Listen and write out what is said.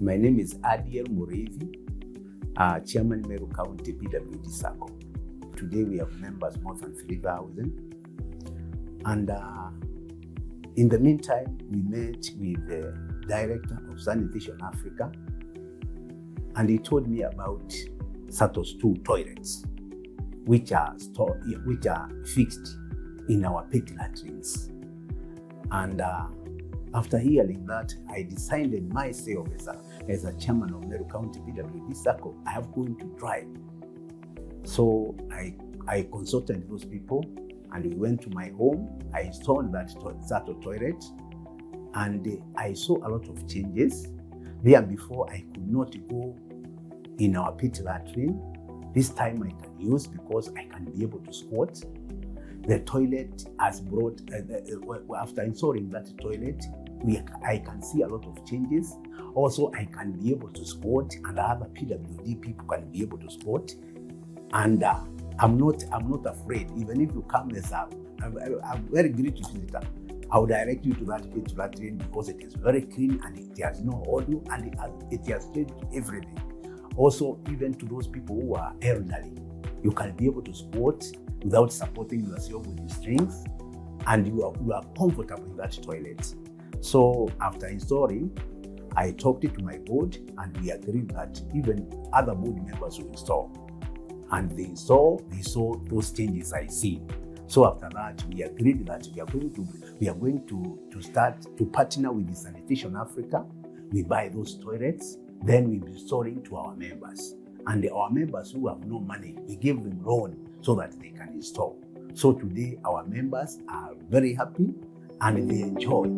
My name is Adiel Mureithi, Chairman Meru County PWD Sacco. Today we have members more than 3,000. And in the meantime, we met with the Director of Sanitation Africa, and he told me about SATO Stool toilets, which are fixed in our pit latrines. And after hearing that, I decided myself as a chairman of Meru County PWD Sacco, I have going to try. So I consulted those people, and we went to my home. I installed that SATO toilet, and I saw a lot of changes. There before, I could not go in our pit latrine. This time I can use because I can be able to squat. The toilet has brought, after installing that toilet, I can see a lot of changes. Also, I can be able to squat, and other PWD people can be able to squat. And I'm not afraid. Even if you come as I'm very great visitor, I'll direct you to that pit latrine because it is very clean and it has no audio and it has changed everything. Also, even to those people who are elderly, you can be able to squat without supporting yourself with the strings, and you are comfortable in that toilet. So after installing, I talked to my board, and we agreed that even other board members will install. And they saw those changes I see. So after that, we agreed that we are going to start to partner with the Sanitation Africa. We buy those toilets, then we be selling to our members. And our members who have no money, we give them loan so that they can install. So today, our members are very happy and they enjoy.